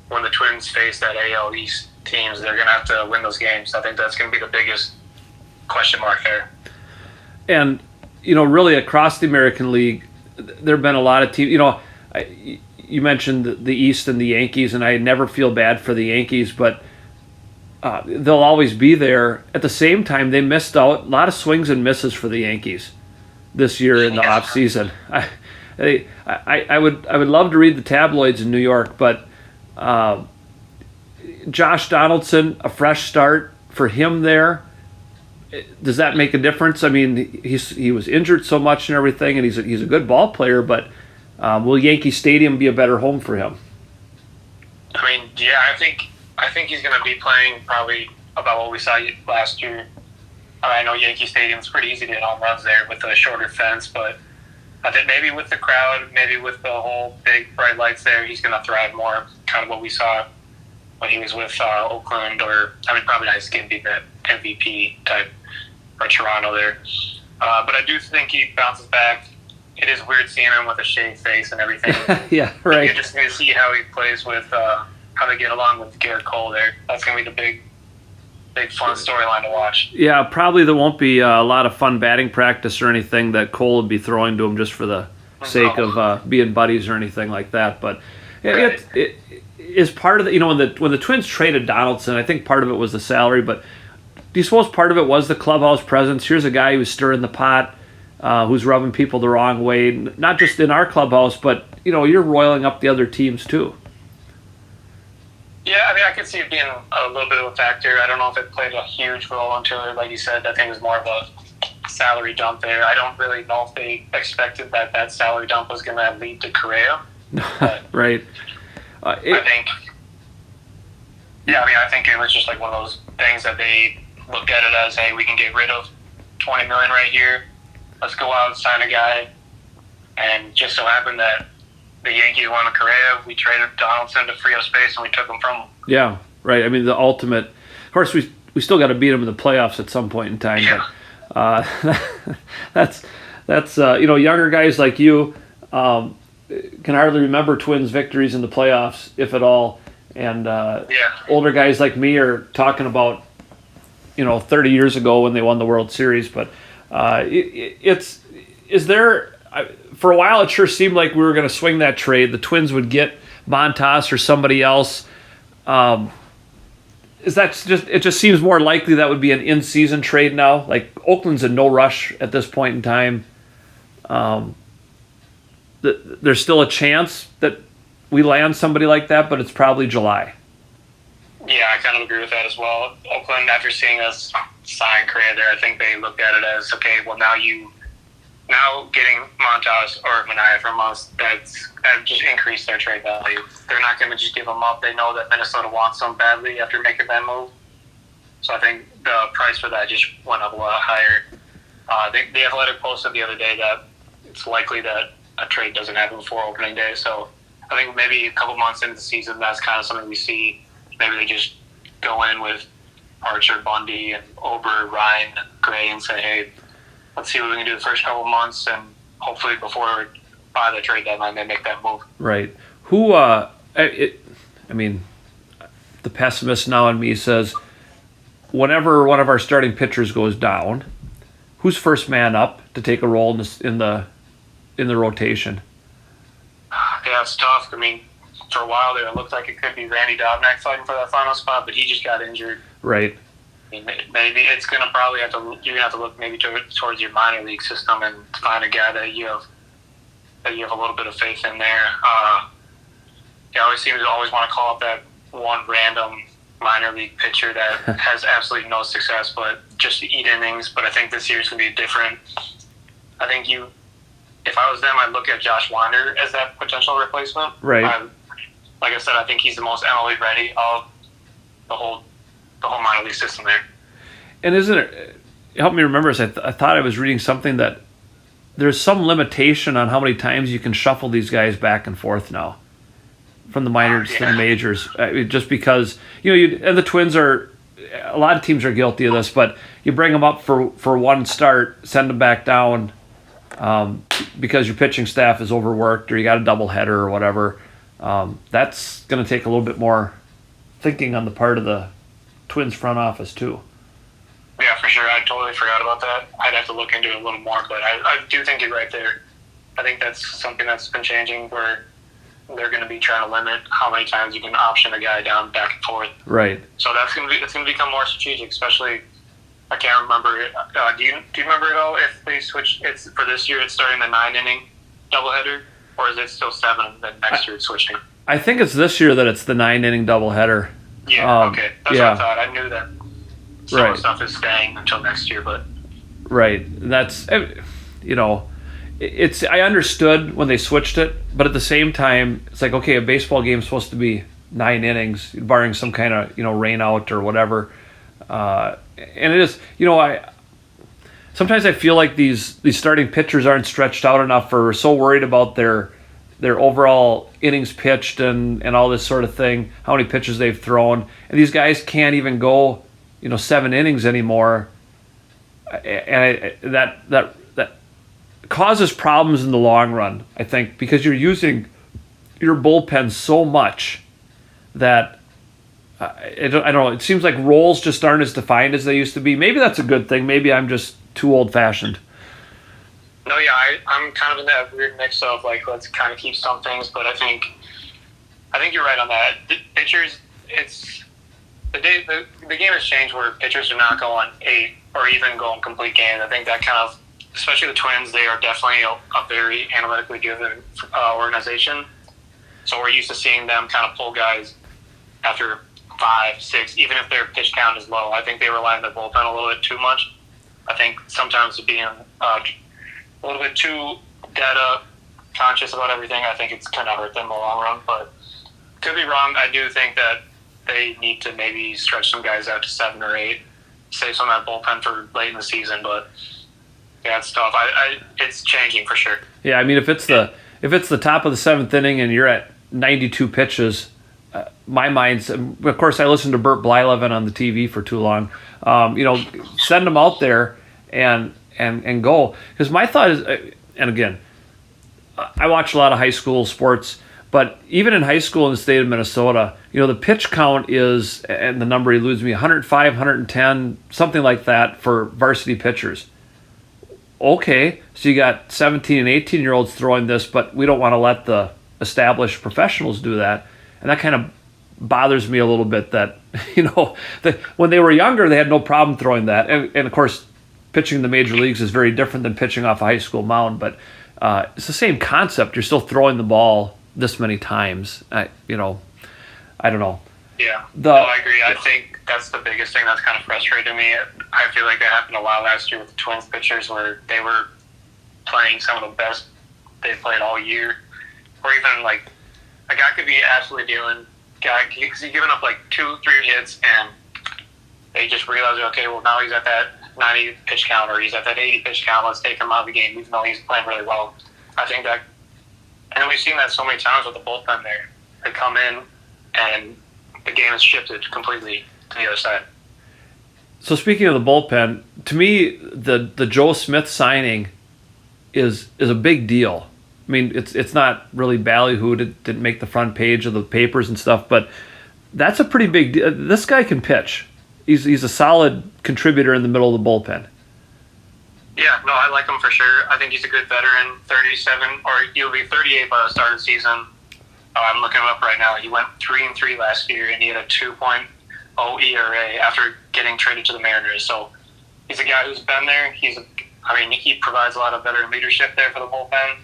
when the Twins face that AL East teams, they're going to have to win those games. I think that's going to be the biggest question mark there. And, really across the American League, there have been a lot of teams. You mentioned the East and the Yankees, and I never feel bad for the Yankees, but they'll always be there. At the same time, they missed out a lot of swings and misses for the Yankees. this year in the off season. I would love to read the tabloids in New York, but Josh Donaldson, a fresh start for him there. Does that make a difference? I mean, he was injured so much and everything, and he's a good ball player, but will Yankee Stadium be a better home for him? I mean, yeah, I think he's going to be playing probably about what we saw last year. I know Yankee Stadium's pretty easy to hit home runs there with a shorter fence, but I think maybe with the crowd, maybe with the whole big bright lights there, he's going to thrive more, kind of what we saw when he was with Oakland, or, I mean, probably not his game being that MVP type, or Toronto there. But I do think he bounces back. It is weird seeing him with a shaved face and everything. Yeah, right. You're just going to see how he plays with, how they get along with Garrett Cole there. That's going to be the big fun storyline to watch. Yeah, probably there won't be a lot of fun batting practice or anything that Cole would be throwing to him just for the sake of being buddies or anything like that. But it is part of the, when the Twins traded Donaldson, I think part of it was the salary, but do you suppose part of it was the clubhouse presence? Here's a guy who's stirring the pot, who's rubbing people the wrong way, not just in our clubhouse, but you're roiling up the other teams too. Yeah, I mean, I could see it being a little bit of a factor. I don't know if it played a huge role until, like you said, I think it was more of a salary dump there. I don't really know if they expected that salary dump was going to lead to Correa. Right. I think it was just like one of those things that they looked at it as, hey, we can get rid of $20 million right here. Let's go out and sign a guy. And just so happened that the Yankees wanted Correa. We traded Donaldson to free up space, and we took him from him. Yeah, right. I mean, the ultimate. Of course, we still got to beat them in the playoffs at some point in time. Yeah. But that's younger guys like you can hardly remember Twins victories in the playoffs, if at all. And older guys like me are talking about 30 years ago when they won the World Series. But for a while, it sure seemed like we were going to swing that trade. The Twins would get Montas or somebody else. It just seems more likely that would be an in-season trade now. Like, Oakland's in no rush at this point in time. There's still a chance that we land somebody like that, but it's probably July. Yeah, I kind of agree with that as well. Oakland, after seeing us sign Correa there, I think they looked at it as, okay, well, now getting Montas or Neueuer from us, that just increased their trade value. They're not going to just give them up. They know that Minnesota wants them badly after making that move. So I think the price for that just went up a lot higher. The Athletic posted the other day that it's likely that a trade doesn't happen before opening day. So I think maybe a couple months into the season, that's kind of something we see. Maybe they just go in with Archer, Bundy, and Ober, Ryan, Gray, and say, hey, let's see what we can do the first couple of months, and hopefully before by the trade deadline they make that move. Right. The pessimist now in me says, whenever one of our starting pitchers goes down, who's first man up to take a role in the rotation? Yeah, it's tough. I mean, for a while there, it looked like it could be Randy Dobnak fighting for that final spot, but he just got injured. Right. Maybe it's going to probably you're going to have to look maybe towards your minor league system and find a guy that you have a little bit of faith in there. I always seem to always want to call up that one random minor league pitcher that has absolutely no success, but just to eat innings. But I think this year's going to be different. I think if I was them, I'd look at Josh Winder as that potential replacement. Right. Like I said, I think he's the most MLB ready of the whole minor league system there. And isn't it, help me remember this, I thought I was reading something that there's some limitation on how many times you can shuffle these guys back and forth now from the minors to the majors. Just because, and the Twins a lot of teams are guilty of this, but you bring them up for one start, send them back down because your pitching staff is overworked or you got a doubleheader or whatever. That's going to take a little bit more thinking on the part of the Twins front office too. Yeah, for sure. I totally forgot about that. I'd have to look into it a little more, but I do think you're right there. I think that's something that's been changing where they're going to be trying to limit how many times you can option a guy down back and forth. Right. So it's going to become more strategic, especially I can't remember it. Do you remember at all if they switched? It's for this year. It's starting the 9-inning doubleheader, or is it still 7? Then next year it's switching. I think it's this year that it's the 9-inning doubleheader. Yeah. Okay. That's what I thought. I knew that some of the stuff is staying until next year, but right. That's it's. I understood when they switched it, but at the same time, it's like, okay, a baseball game is supposed to be 9 innings, barring some kind of rain out or whatever. And it is, sometimes I feel like these starting pitchers aren't stretched out enough, or so worried about their overall innings pitched and all this sort of thing, how many pitches they've thrown, and these guys can't even go 7 innings anymore, and that causes problems in the long run, I think, because you're using your bullpen so much that I don't know. It seems like roles just aren't as defined as they used to be. Maybe that's a good thing. Maybe I'm just too old-fashioned. No, yeah, I'm kind of in that weird mix of like, let's kind of keep some things, but I think you're right on that. The pitchers, it's the game has changed where pitchers are not going 8 or even going complete games. I think that kind of, especially the Twins, they are definitely a very analytically driven organization. So we're used to seeing them kind of pull guys after 5, 6, even if their pitch count is low. I think they rely on their bullpen a little bit too much. I think sometimes being a little bit too data conscious about everything, I think it's kind of hurt them in the long run. But could be wrong. I do think that they need to maybe stretch some guys out to 7 or 8, save some of that bullpen for late in the season. But yeah, it's tough. It's changing for sure. Yeah, I mean, if it's the top of the 7th inning and you're at 92 pitches, my mind's, of course, I listened to Burt Blyleven on the TV for too long. Send them out there and go. Because my thought is, and again, I watch a lot of high school sports, but even in high school in the state of Minnesota, the pitch count is, and the number eludes me, 105, 110, something like that for varsity pitchers. Okay, so you got 17 and 18-year-olds throwing this, but we don't want to let the established professionals do that. And that kind of bothers me a little bit that, when they were younger, they had no problem throwing that. And of course, pitching in the major leagues is very different than pitching off a high school mound, but it's the same concept. You're still throwing the ball this many times. I don't know. Yeah, I agree. I think that's the biggest thing that's kind of frustrated me. I feel like that happened a lot last year with the Twins pitchers where they were playing some of the best they've played all year. Or even like a guy could be absolutely dealing, because he's giving up like 2-3 hits and they just realize, okay, well now he's at that 90 pitch count or he's at that 80 pitch count, let's take him out of the game even though he's playing really well. I think that, and we've seen that so many times with the bullpen there. They come in and the game has shifted completely to the other side. So speaking of the bullpen, to me, the Joe Smith signing is a big deal. I mean, it's not really ballyhooed. It didn't make the front page of the papers and stuff, but that's a pretty big deal. This guy can pitch. He's a solid contributor in the middle of the bullpen. Yeah, no, I like him for sure. I think he's a good veteran, 37, or he'll be 38 by the start of the season. I'm looking him up right now. He went 3-3 last year, and he had a 2.0 ERA after getting traded to the Mariners. So he's a guy who's been there. He provides a lot of veteran leadership there for the bullpen.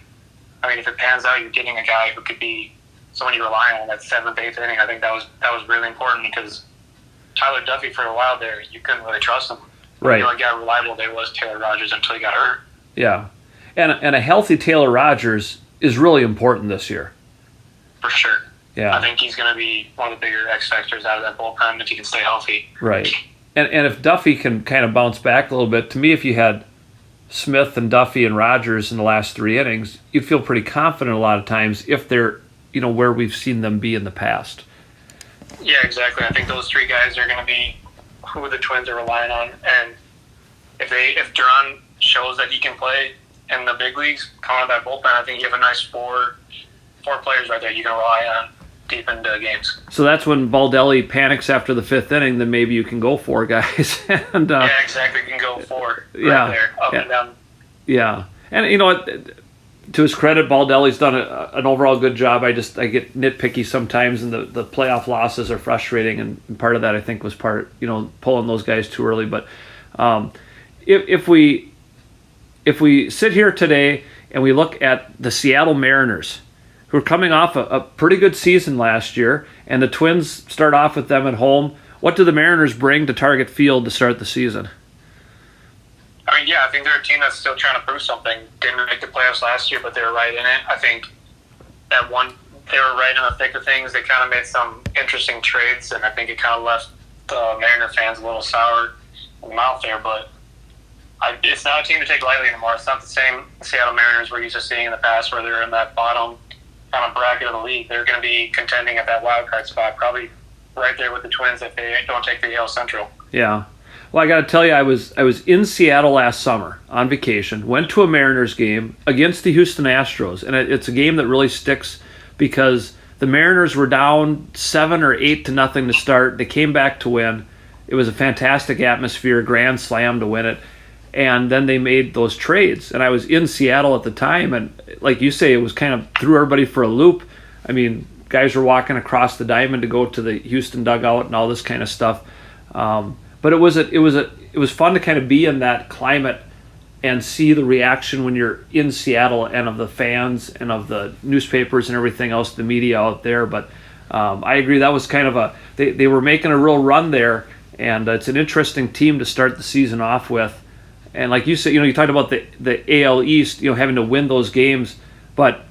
I mean, if it pans out, you're getting a guy who could be someone you rely on in that 7th, 8th inning. I think that was really important because Tyler Duffy, for a while there, you couldn't really trust him. Right. The only guy reliable there was Taylor Rogers until he got hurt. Yeah. And a healthy Taylor Rogers is really important this year. For sure. Yeah. I think he's going to be one of the bigger X factors out of that bullpen if he can stay healthy. Right. And if Duffy can kind of bounce back a little bit, to me, if you had Smith and Duffy and Rogers in the last 3 innings, you'd feel pretty confident a lot of times if they're, where we've seen them be in the past. Yeah, exactly. I think those 3 guys are going to be who the Twins are relying on. And if Duran shows that he can play in the big leagues, coming out of that bullpen, I think you have a nice four players right there you can rely on deep into games. So that's when Baldelli panics after the 5th inning, then maybe you can go 4 guys. And yeah, exactly. You can go 4 right there, up and down. Yeah. And to his credit, Baldelli's done an overall good job. I get nitpicky sometimes, and the playoff losses are frustrating, and part of that I think was pulling those guys too early. But If we sit here today and we look at the Seattle Mariners, who are coming off a pretty good season last year, and the Twins start off with them at home, what do the Mariners bring to Target Field to start the season? I mean, yeah, I think they're a team that's still trying to prove something. Didn't make the playoffs last year, but they were right in it. I think they were right in the thick of things. They kind of made some interesting trades, and I think it kind of left the Mariner fans a little sour in the mouth there. But it's not a team to take lightly anymore. It's not the same Seattle Mariners we're used to seeing in the past, where they're in that bottom kind of bracket of the league. They're going to be contending at that wild card spot, probably right there with the Twins if they don't take the AL Central. Yeah. Well, I got to tell you, I was in Seattle last summer on vacation, went to a Mariners game against the Houston Astros, and it's a game that really sticks because the Mariners were down 7 or 8-0 to start. They came back to win. It was a fantastic atmosphere, grand slam to win it, and then they made those trades. And I was in Seattle at the time, and like you say, it was kind of threw everybody for a loop. I mean, guys were walking across the diamond to go to the Houston dugout and all this kind of stuff. But it was fun to kind of be in that climate and see the reaction when you're in Seattle and of the fans and of the newspapers and everything else, the media out there. But I agree, that was kind of they were making a real run there, and it's an interesting team to start the season off with. And like you said, you talked about the AL East, having to win those games, but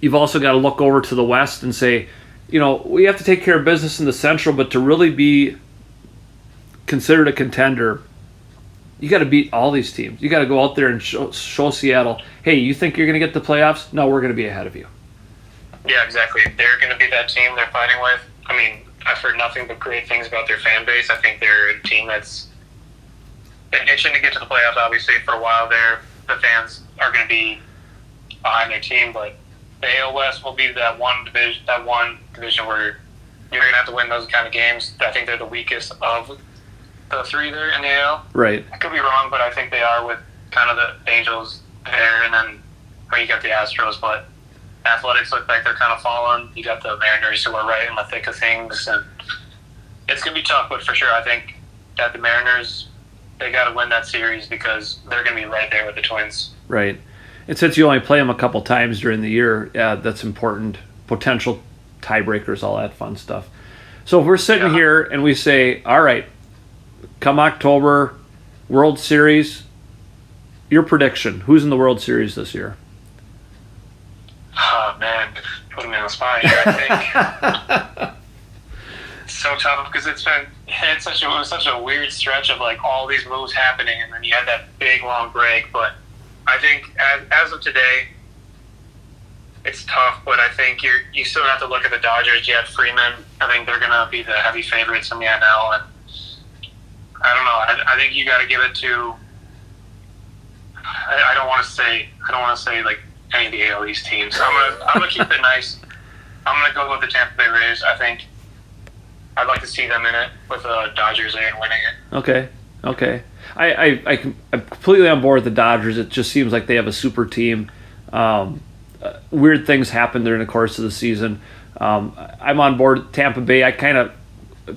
you've also got to look over to the West and say, we have to take care of business in the Central, but to really be considered a contender, you got to beat all these teams. You got to go out there and show Seattle, hey, you think you're going to get the playoffs? No, we're going to be ahead of you. Yeah, exactly. They're going to be that team they're fighting with. I mean, I've heard nothing but great things about their fan base. I think they're a team that's been itching to get to the playoffs, obviously, for a while there. The fans are going to be behind their team, but the AL West will be that one division where you're going to have to win those kind of games. I think they're the weakest of the three there in the AL. Right. I could be wrong, but I think they are with kind of the Angels there, and then you got the Astros, but Athletics look like they're kind of falling. You got the Mariners who are right in the thick of things, and it's going to be tough, but for sure I think that the Mariners, they got to win that series because they're going to be right there with the Twins. Right. And since you only play them a couple times during the year, that's important. Potential tiebreakers, all that fun stuff. So if we're sitting here and we say, all right, come October, World Series, your prediction, who's in the World Series this year? Oh, man, putting me on the spot here, I think. It's so tough because it was such a weird stretch of like all these moves happening, and then you had that big long break. But I think as of today, it's tough. But I think you still have to look at the Dodgers. You have Freeman. I think they're going to be the heavy favorites in the NL, and I don't know. I think you got to give it to. I don't want to say like any of the AL East teams. I'm gonna keep it nice. I'm gonna go with the Tampa Bay Rays. I think I'd like to see them in it with the Dodgers and winning it. Okay. I'm completely on board with the Dodgers. It just seems like they have a super team. Weird things happen during the course of the season. I'm on board with Tampa Bay.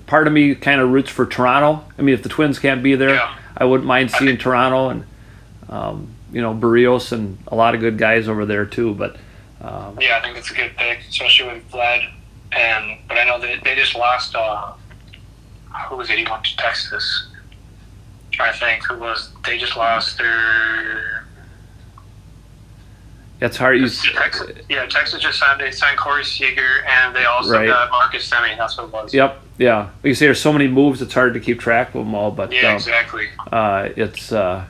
Part of me kind of roots for Toronto. I mean, if the Twins can't be there, I wouldn't mind seeing Toronto and Barrios and a lot of good guys over there too. But I think it's a good pick, especially with Vlad. But I know they just lost. Who was it? He went to Texas. I'm trying to think who was. They just lost their. That's hard. Texas just signed Corey Seager, and they also got Marcus Semien. That's what it was. Yep. Yeah. Like you say, there's so many moves. It's hard to keep track of them all. But exactly. It's a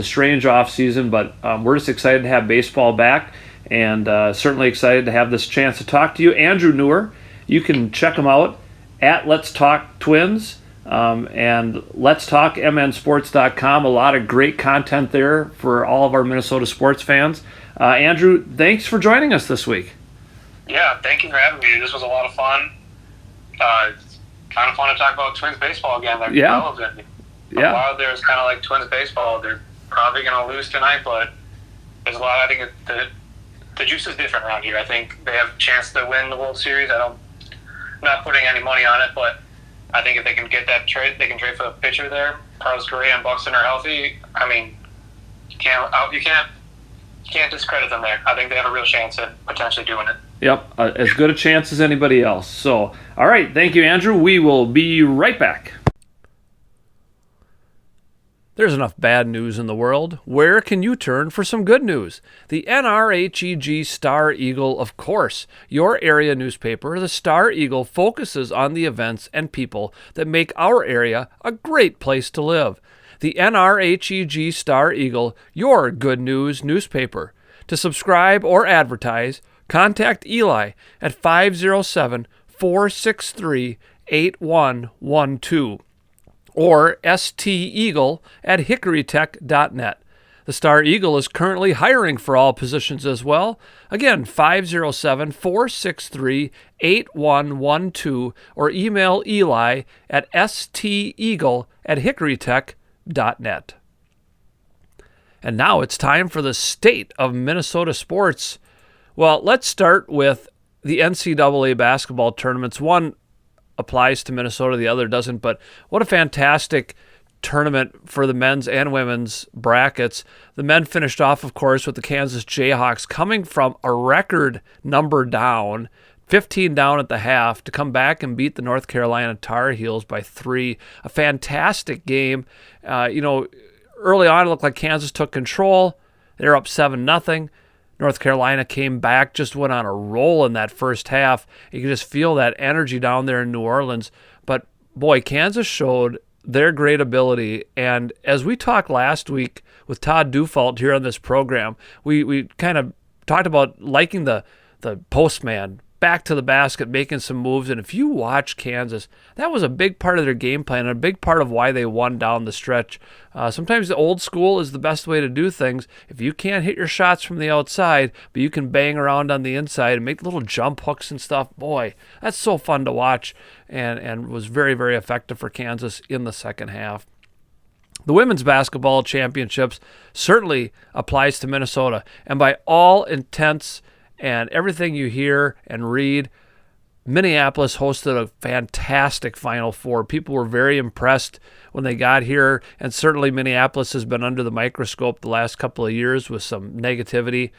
strange off season, but we're just excited to have baseball back, and certainly excited to have this chance to talk to you, Andrew Neueuer. You can check him out at Let's Talk Twins. And Let's Talk MNSports.com. A lot of great content there for all of our Minnesota sports fans. Andrew, thanks for joining us this week. Yeah, thank you for having me. This was a lot of fun. It's kind of fun to talk about Twins baseball again. They're relevant. While there's kind of like Twins baseball, they're probably going to lose tonight, but there's a lot. I think the juice is different around here. I think they have a chance to win the World Series. I'm not putting any money on it, but I think if they can get that trade, they can trade for the pitcher there. Carlos Correa and Buxton are healthy. I mean, you can't discredit them there. I think they have a real chance at potentially doing it. Yep, as good a chance as anybody else. So, all right, thank you, Andrew. We will be right back. There's enough bad news in the world. Where can you turn for some good news? The NRHEG Star Eagle, of course. Your area newspaper, the Star Eagle, focuses on the events and people that make our area a great place to live. The NRHEG Star Eagle, your good news newspaper. To subscribe or advertise, contact Eli at 507-463-8112. or steagle@hickorytech.net. The Star Eagle is currently hiring for all positions as well. Again, 507-463-8112 or email Eli at steagle@hickorytech.net. And now it's time for the state of Minnesota sports. Well, let's start with the NCAA basketball tournaments. One applies to Minnesota, the other doesn't, but what a fantastic tournament for the men's and women's brackets. The men finished off, of course, with the Kansas Jayhawks coming from a record number down, 15 down at the half, to come back and beat the North Carolina Tar Heels by 3. A fantastic game. Early on, it looked like Kansas took control. They're up 7-0. North Carolina came back, just went on a roll in that first half. You could just feel that energy down there in New Orleans. But, boy, Kansas showed their great ability. And as we talked last week with Todd Dufault here on this program, we kind of talked about liking the postman, back to the basket, making some moves. And if you watch Kansas, that was a big part of their game plan and a big part of why they won down the stretch. Sometimes the old school is the best way to do things. If you can't hit your shots from the outside, but you can bang around on the inside and make little jump hooks and stuff, boy, that's so fun to watch, and was very, very effective for Kansas in the second half. The women's basketball championships certainly applies to Minnesota, and by all intents and everything you hear and read, Minneapolis hosted a fantastic Final Four. People were very impressed when they got here, and certainly Minneapolis has been under the microscope the last couple of years with some negativity,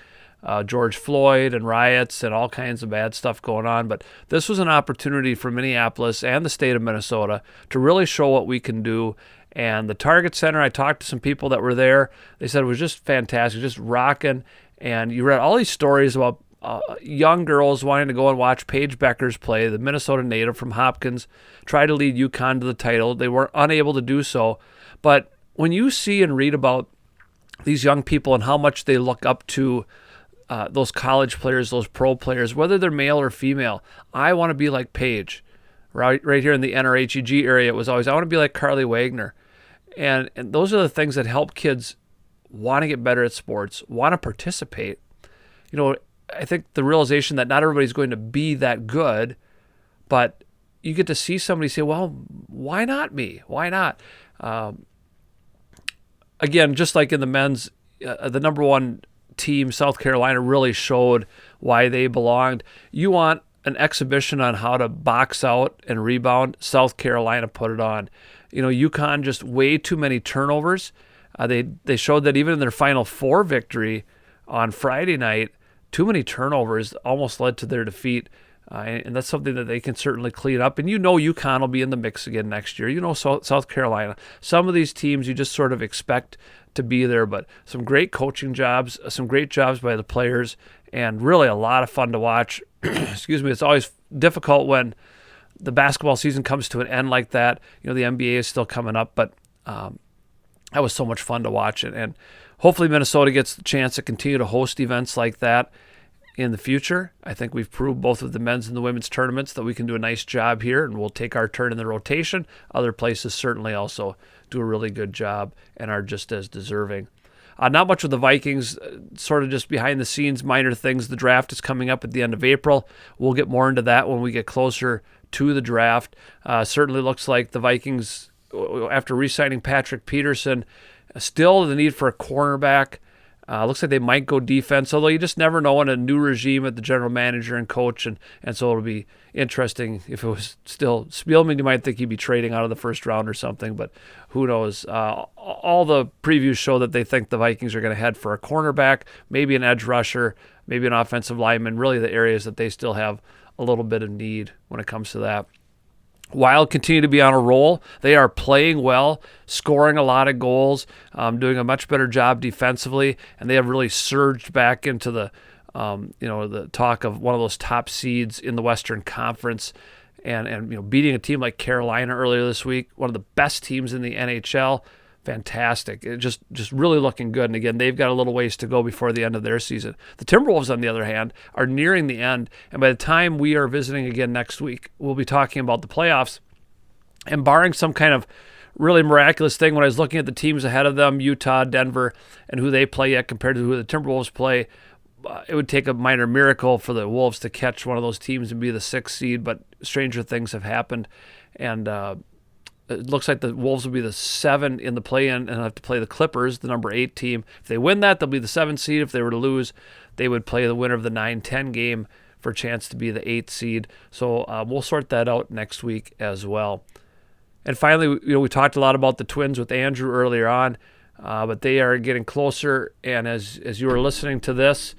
George Floyd and riots and all kinds of bad stuff going on. But this was an opportunity for Minneapolis and the state of Minnesota to really show what we can do. And the Target Center, I talked to some people that were there. They said it was just fantastic, just rocking. And you read all these stories about young girls wanting to go and watch Paige Beckers play, the Minnesota native from Hopkins, try to lead UConn to the title. They were unable to do so. But when you see and read about these young people and how much they look up to those college players, those pro players, whether they're male or female, I want to be like Paige. Right here in the NRHEG area, it was always, I want to be like Carly Wagner. And those are the things that help kids want to get better at sports, want to participate. I think the realization that not everybody's going to be that good, but you get to see somebody say, well, why not me? Why not? Again, just like in the men's, the number one team, South Carolina, really showed why they belonged. You want an exhibition on how to box out and rebound, South Carolina put it on. UConn, just way too many turnovers. They showed that even in their Final Four victory on Friday night, too many turnovers almost led to their defeat, and that's something that they can certainly clean up. And UConn will be in the mix again next year. South Carolina. Some of these teams you just sort of expect to be there, but some great coaching jobs, some great jobs by the players, and really a lot of fun to watch. Excuse me. It's always difficult when the basketball season comes to an end like that. The NBA is still coming up, but that was so much fun to watch it. And hopefully Minnesota gets the chance to continue to host events like that in the future. I think we've proved both of the men's and the women's tournaments that we can do a nice job here, and we'll take our turn in the rotation. Other places certainly also do a really good job and are just as deserving. Not much with the Vikings, sort of just behind the scenes, minor things. The draft is coming up at the end of April. We'll get more into that when we get closer to the draft. Certainly looks like the Vikings, after re-signing Patrick Peterson, still the need for a cornerback. Looks like they might go defense, although you just never know in a new regime at the general manager and coach, and so it'll be interesting. If it was still Spielman, you might think he'd be trading out of the first round or something, but who knows? All the previews show that they think the Vikings are going to head for a cornerback, maybe an edge rusher, maybe an offensive lineman, really the areas that they still have a little bit of need when it comes to that. Wild continue to be on a roll. They are playing well, scoring a lot of goals, doing a much better job defensively, and they have really surged back into the talk of one of those top seeds in the Western Conference, and beating a team like Carolina earlier this week, one of the best teams in the NHL. Fantastic. It just really looking good. And again, they've got a little ways to go before the end of their season. The Timberwolves, on the other hand, are nearing the end. And by the time we are visiting again next week, we'll be talking about the playoffs. And barring some kind of really miraculous thing, when I was looking at the teams ahead of them, Utah, Denver, and who they play yet compared to who the Timberwolves play, it would take a minor miracle for the Wolves to catch one of those teams and be the 6th seed. But stranger things have happened. And it looks like the Wolves will be the 7 in the play-in and have to play the Clippers, the number 8 team. If they win that, they'll be the 7th seed. If they were to lose, they would play the winner of the 9-10 game for a chance to be the 8th seed. So we'll sort that out next week as well. And finally, we talked a lot about the Twins with Andrew earlier on, but they are getting closer. And as you were listening to this,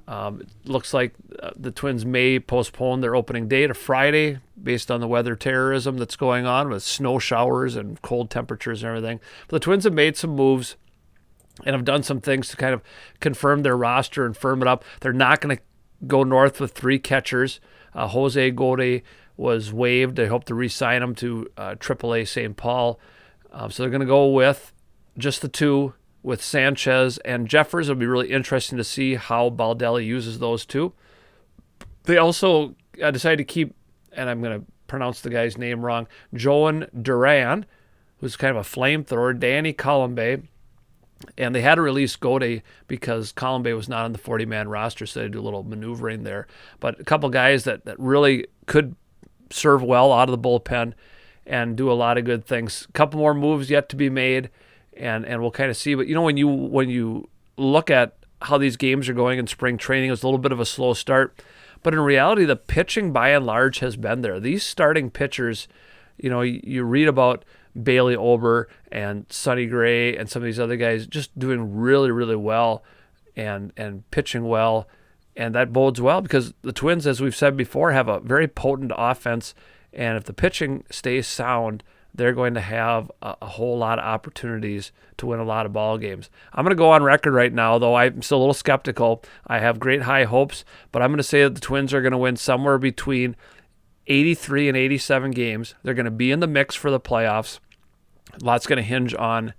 it looks like the Twins may postpone their opening day to Friday based on the weather terrorism that's going on with snow showers and cold temperatures and everything. But the Twins have made some moves and have done some things to kind of confirm their roster and firm it up. They're not going to go north with 3 catchers. Jose Gode was waived. They hope to re-sign him to AAA St. Paul. So they're going to go with just the 2. With Sanchez and Jeffers. It'll be really interesting to see how Baldelli uses those 2. They also decided to keep, and I'm going to pronounce the guy's name wrong, Joan Duran, who's kind of a flamethrower, Danny Colombe, and they had to release Gode because Colombe was not on the 40-man roster, so they do a little maneuvering there. But a couple guys that really could serve well out of the bullpen and do a lot of good things. A couple more moves yet to be made. And we'll kind of see. But, when you look at how these games are going in spring training, it was a little bit of a slow start. But in reality, the pitching by and large has been there. These starting pitchers, you read about Bailey Ober and Sonny Gray and some of these other guys just doing really, really well and pitching well. And that bodes well because the Twins, as we've said before, have a very potent offense. And if the pitching stays sound, they're going to have a whole lot of opportunities to win a lot of ball games. I'm going to go on record right now, though I'm still a little skeptical. I have great high hopes, but I'm going to say that the Twins are going to win somewhere between 83 and 87 games. They're going to be in the mix for the playoffs. A lot's going to hinge on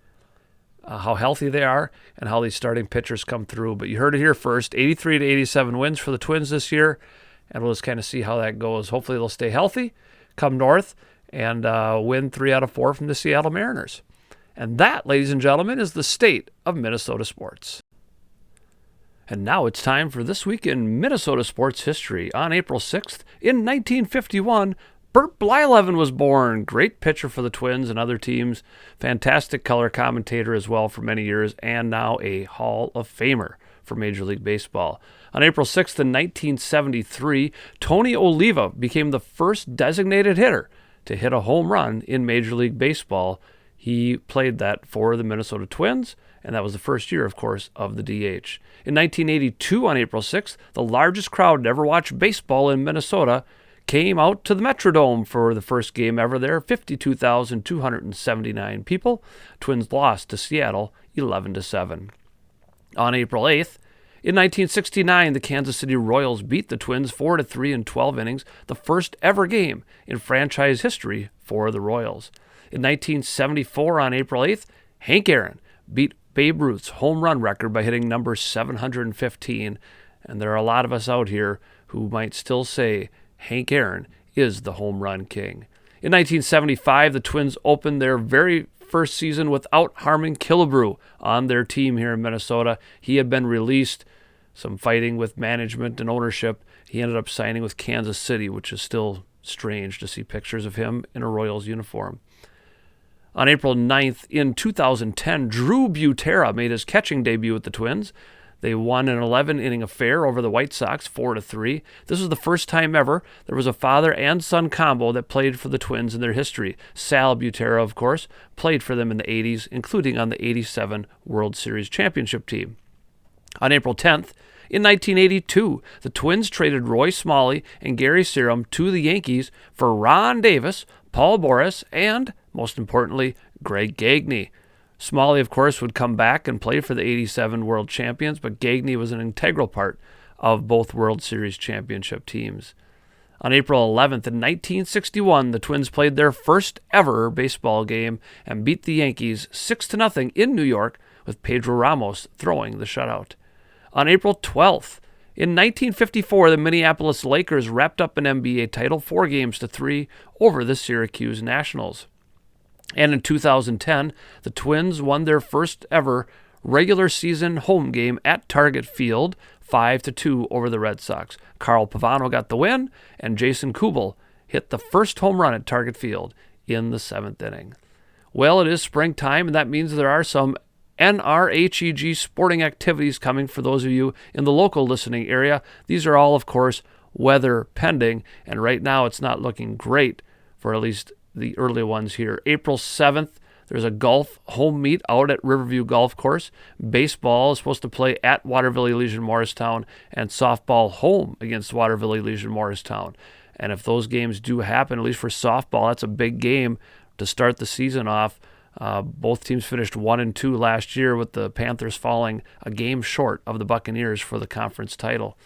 how healthy they are and how these starting pitchers come through. But you heard it here first, 83 to 87 wins for the Twins this year, and we'll just kind of see how that goes. Hopefully they'll stay healthy, come north, and win 3 out of 4 from the Seattle Mariners. And that, ladies and gentlemen, is the state of Minnesota sports. And now it's time for This Week in Minnesota Sports History. On April 6th, in 1951, Bert Blyleven was born. Great pitcher for the Twins and other teams. Fantastic color commentator as well for many years, and now a Hall of Famer for Major League Baseball. On April 6th, in 1973, Tony Oliva became the first designated hitter to hit a home run in Major League Baseball. He played that for the Minnesota Twins, and that was the first year, of course, of the DH. In 1982, on April 6th, the largest crowd to ever watch baseball in Minnesota came out to the Metrodome for the first game ever there, 52,279 people. Twins lost to Seattle 11-7. On April 8th, in 1969, the Kansas City Royals beat the Twins 4-3 in 12 innings, the first ever game in franchise history for the Royals. In 1974, on April 8th, Hank Aaron beat Babe Ruth's home run record by hitting number 715, and there are a lot of us out here who might still say Hank Aaron is the home run king. In 1975, the Twins opened their very first season without Harmon Killebrew on their team here in Minnesota. He had been released, some fighting with management and ownership. He ended up signing with Kansas City, which is still strange to see pictures of him in a Royals uniform. On April 9th in 2010, Drew Butera made his catching debut with the Twins. They won an 11-inning affair over the White Sox 4-3. This was the first time ever there was a father and son combo that played for the Twins in their history. Sal Butera, of course, played for them in the 80s, including on the 87 World Series championship team. On April 10th, in 1982, the Twins traded Roy Smalley and Gary Serum to the Yankees for Ron Davis, Paul Boris, and, most importantly, Greg Gagne. Smalley, of course, would come back and play for the 87 World Champions, but Gagne was an integral part of both World Series championship teams. On April 11th in 1961, the Twins played their first ever baseball game and beat the Yankees 6-0 in New York, with Pedro Ramos throwing the shutout. On April 12th, in 1954, the Minneapolis Lakers wrapped up an NBA title 4-3 over the Syracuse Nationals. And in 2010, the Twins won their first ever regular season home game at Target Field, 5-2 over the Red Sox. Carl Pavano got the win, and Jason Kubel hit the first home run at Target Field in the 7th inning. Well, it is springtime, and that means there are some NRHEG sporting activities coming for those of you in the local listening area. These are all, of course, weather pending, and right now it's not looking great for at least the early ones here. April 7th, there's a golf home meet out at Riverview Golf Course. Baseball is supposed to play at Waterville Legion Morristown, and softball home against Waterville Legion Morristown. And if those games do happen, at least for softball, that's a big game to start the season off. Both teams finished 1-2 last year, with the Panthers falling a game short of the Buccaneers for the conference title.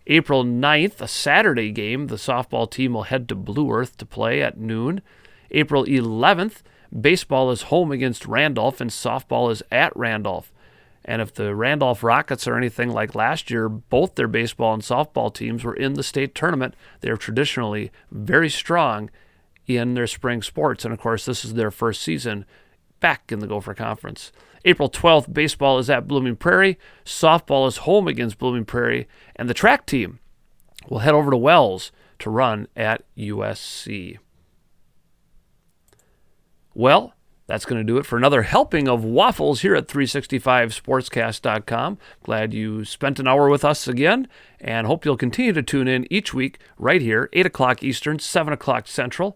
April 9th, a Saturday game, the softball team will head to Blue Earth to play at noon. April 11th, baseball is home against Randolph, and softball is at Randolph. And if the Randolph Rockets are anything like last year, both their baseball and softball teams were in the state tournament. They're traditionally very strong in their spring sports, and of course this is their first season back in the Gopher Conference. April 12th, baseball is at Blooming Prairie, softball is home against Blooming Prairie, and the track team will head over to Wells to run at USC. Well, that's going to do it for another helping of waffles here at 365sportscast.com. Glad you spent an hour with us again, and hope you'll continue to tune in each week right here, 8 o'clock Eastern, 7 o'clock Central.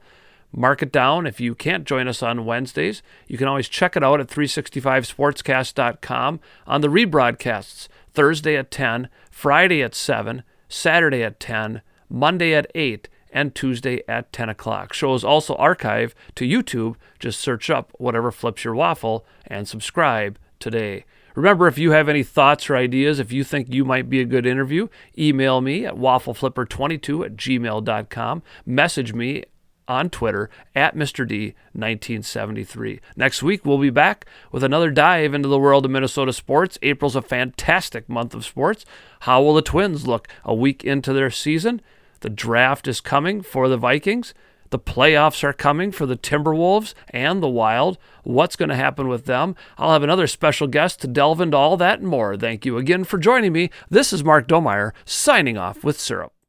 Mark it down. If you can't join us on Wednesdays, you can always check it out at 365sportscast.com on the rebroadcasts, Thursday at 10, Friday at 7, Saturday at 10, Monday at 8, and Tuesday at 10 o'clock. Shows also archive to YouTube. Just search up whatever flips your waffle and subscribe today. Remember, if you have any thoughts or ideas, if you think you might be a good interview, email me at waffleflipper22@gmail.com. Message me on Twitter at Mr. D 1973. Next week, we'll be back with another dive into the world of Minnesota sports. April's a fantastic month of sports. How will the Twins look a week into their season? The draft is coming for the Vikings. The playoffs are coming for the Timberwolves and the Wild. What's going to happen with them? I'll have another special guest to delve into all that and more. Thank you again for joining me. This is Mark Neueuer signing off with Syrup.